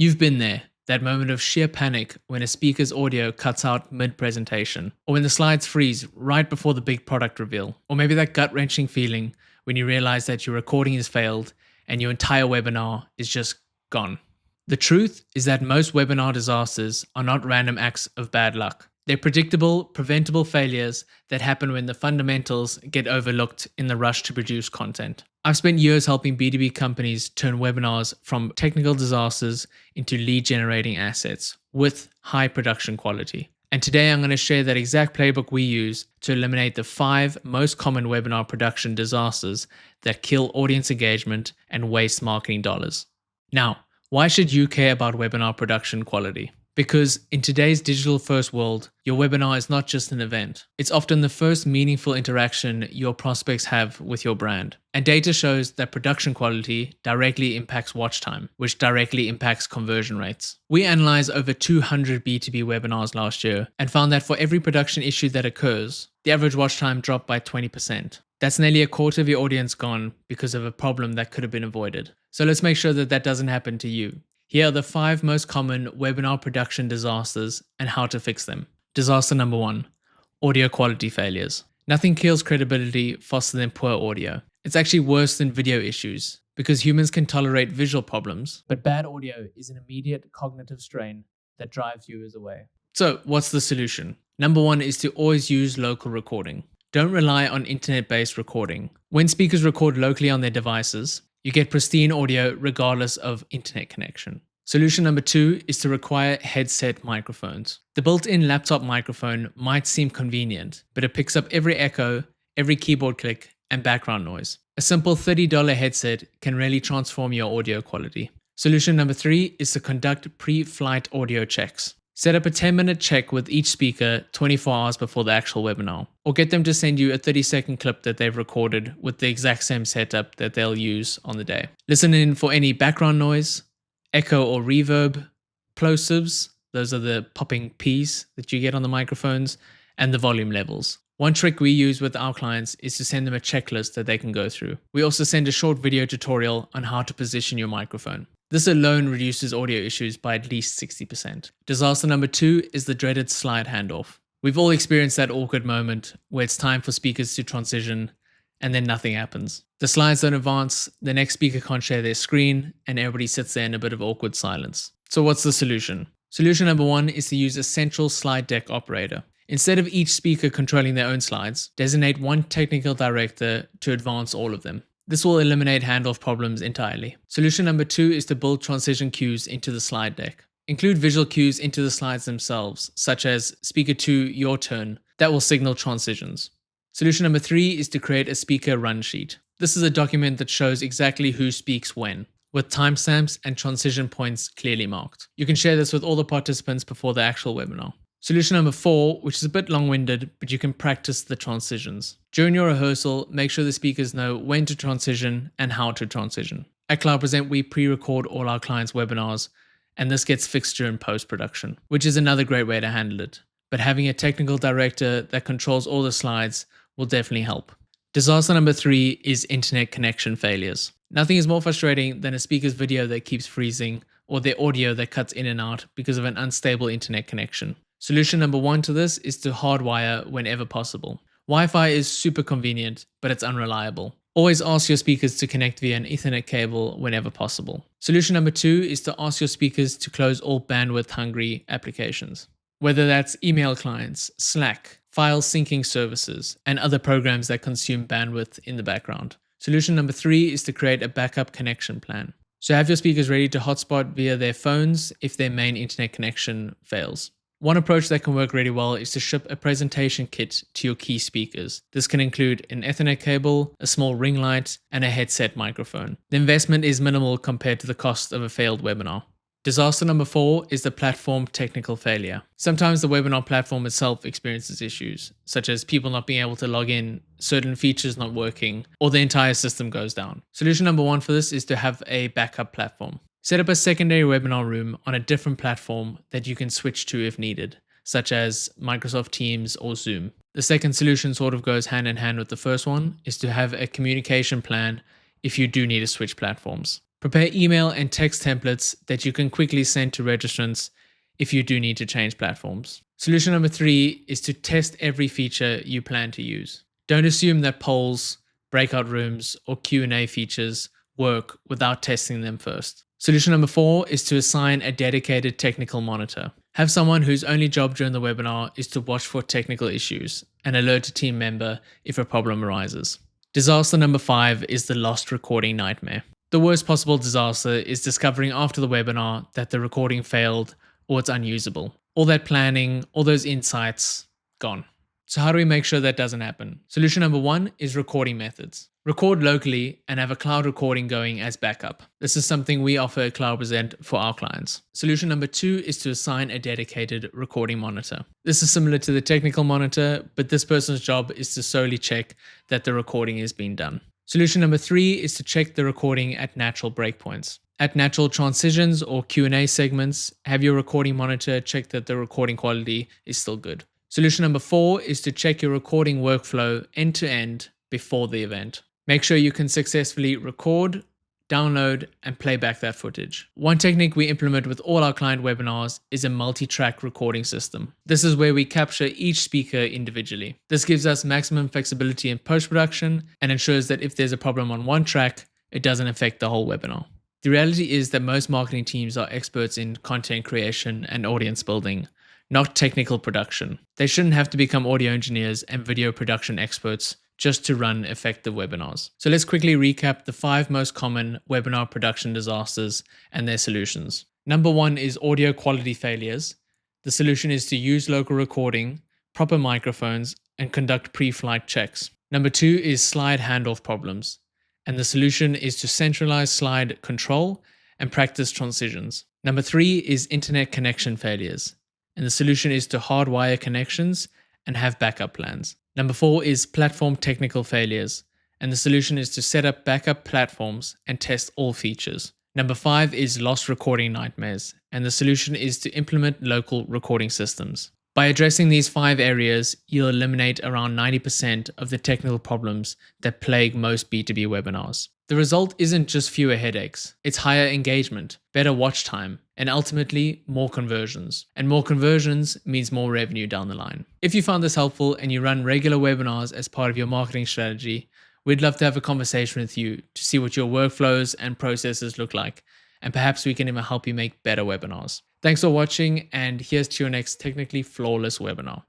You've been there, that moment of sheer panic when a speaker's audio cuts out mid-presentation, or when the slides freeze right before the big product reveal, or maybe that gut-wrenching feeling when you realize that your recording has failed and your entire webinar is just gone. The truth is that most webinar disasters are not random acts of bad luck. They're predictable, preventable failures that happen when the fundamentals get overlooked in the rush to produce content. I've spent years helping B2B companies turn webinars from technical disasters into lead generating assets with high production quality. And today I'm going to share that exact playbook we use to eliminate the 5 most common webinar production disasters that kill audience engagement and waste marketing dollars. Now, why should you care about webinar production quality? Because in today's digital-first world, your webinar is not just an event. It's often the first meaningful interaction your prospects have with your brand. And data shows that production quality directly impacts watch time, which directly impacts conversion rates. We analyzed over 200 B2B webinars last year and found that for every production issue that occurs, the average watch time dropped by 20%. That's nearly a quarter of your audience gone because of a problem that could have been avoided. So let's make sure that that doesn't happen to you. Here are the 5 most common webinar production disasters and how to fix them. Disaster number 1, audio quality failures. Nothing kills credibility faster than poor audio. It's actually worse than video issues because humans can tolerate visual problems, but bad audio is an immediate cognitive strain that drives viewers away. So what's the solution? Number 1 is to always use local recording. Don't rely on internet-based recording. When speakers record locally on their devices, you get pristine audio regardless of internet connection. Solution number 2 is to require headset microphones. The built-in laptop microphone might seem convenient, but it picks up every echo, every keyboard click, and background noise. A simple $30 headset can really transform your audio quality. Solution number 3 is to conduct pre-flight audio checks. Set up a 10-minute check with each speaker 24 hours before the actual webinar, or get them to send you a 30-second clip that they've recorded with the exact same setup that they'll use on the day. Listen in for any background noise, echo or reverb, plosives, those are the popping P's that you get on the microphones, and the volume levels. One trick we use with our clients is to send them a checklist that they can go through. We also send a short video tutorial on how to position your microphone. This alone reduces audio issues by at least 60%. Disaster number 2 is the dreaded slide handoff. We've all experienced that awkward moment where it's time for speakers to transition and then nothing happens. The slides don't advance, the next speaker can't share their screen, and everybody sits there in a bit of awkward silence. So what's the solution? Solution number 1 is to use a central slide deck operator. Instead of each speaker controlling their own slides, designate one technical director to advance all of them. This will eliminate handoff problems entirely. Solution number 2 is to build transition cues into the slide deck. Include visual cues into the slides themselves, such as speaker 2, your turn, that will signal transitions. Solution number 3 is to create a speaker run sheet. This is a document that shows exactly who speaks when, with timestamps and transition points clearly marked. You can share this with all the participants before the actual webinar. Solution number 4, which is a bit long-winded, but you can practice the transitions. During your rehearsal, make sure the speakers know when to transition and how to transition. At Cloud Present, we pre-record all our clients' webinars, and this gets fixed during post-production, which is another great way to handle it. But having a technical director that controls all the slides will definitely help. Disaster number 3 is internet connection failures. Nothing is more frustrating than a speaker's video that keeps freezing or their audio that cuts in and out because of an unstable internet connection. Solution number 1 to this is to hardwire whenever possible. Wi-Fi is super convenient, but it's unreliable. Always ask your speakers to connect via an Ethernet cable whenever possible. Solution number 2 is to ask your speakers to close all bandwidth-hungry applications. Whether that's email clients, Slack, file syncing services, and other programs that consume bandwidth in the background. Solution number 3 is to create a backup connection plan. So have your speakers ready to hotspot via their phones if their main internet connection fails. One approach that can work really well is to ship a presentation kit to your key speakers. This can include an Ethernet cable, a small ring light, and a headset microphone. The investment is minimal compared to the cost of a failed webinar. Disaster number 4 is the platform technical failure. Sometimes the webinar platform itself experiences issues, such as people not being able to log in, certain features not working, or the entire system goes down. Solution number 1 for this is to have a backup platform. Set up a secondary webinar room on a different platform that you can switch to if needed, such as Microsoft Teams or Zoom. The second solution sort of goes hand in hand with the first one, is to have a communication plan if you do need to switch platforms. Prepare email and text templates that you can quickly send to registrants if you do need to change platforms. Solution number 3 is to test every feature you plan to use. Don't assume that polls, breakout rooms, or Q&A features work without testing them first. Solution number 4 is to assign a dedicated technical monitor. Have someone whose only job during the webinar is to watch for technical issues and alert a team member if a problem arises. Disaster number 5 is the lost recording nightmare. The worst possible disaster is discovering after the webinar that the recording failed or it's unusable. All that planning, all those insights, gone. So how do we make sure that doesn't happen? Solution number 1 is recording methods. Record locally and have a cloud recording going as backup. This is something we offer at Cloud Present for our clients. Solution number 2 is to assign a dedicated recording monitor. This is similar to the technical monitor, but this person's job is to solely check that the recording is being done. Solution number 3 is to check the recording at natural breakpoints. At natural transitions or Q&A segments, have your recording monitor check that the recording quality is still good. Solution number 4 is to check your recording workflow end to end before the event. Make sure you can successfully record, download, and play back that footage. One technique we implement with all our client webinars is a multi-track recording system. This is where we capture each speaker individually. This gives us maximum flexibility in post-production and ensures that if there's a problem on one track, it doesn't affect the whole webinar. The reality is that most marketing teams are experts in content creation and audience building, not technical production. They shouldn't have to become audio engineers and video production experts just to run effective webinars. So let's quickly recap the 5 most common webinar production disasters and their solutions. Number 1 is audio quality failures. The solution is to use local recording, proper microphones, and conduct pre-flight checks. Number 2 is slide handoff problems. And the solution is to centralize slide control and practice transitions. Number 3 is internet connection failures. And the solution is to hardwire connections and have backup plans. Number 4 is platform technical failures, and the solution is to set up backup platforms and test all features. Number 5 is lost recording nightmares, and the solution is to implement local recording systems. By addressing these 5 areas, you'll eliminate around 90% of the technical problems that plague most B2B webinars. The result isn't just fewer headaches, it's higher engagement, better watch time, and ultimately more conversions. And more conversions means more revenue down the line. If you found this helpful and you run regular webinars as part of your marketing strategy, we'd love to have a conversation with you to see what your workflows and processes look like, and perhaps we can even help you make better webinars. Thanks for watching, and here's to your next technically flawless webinar.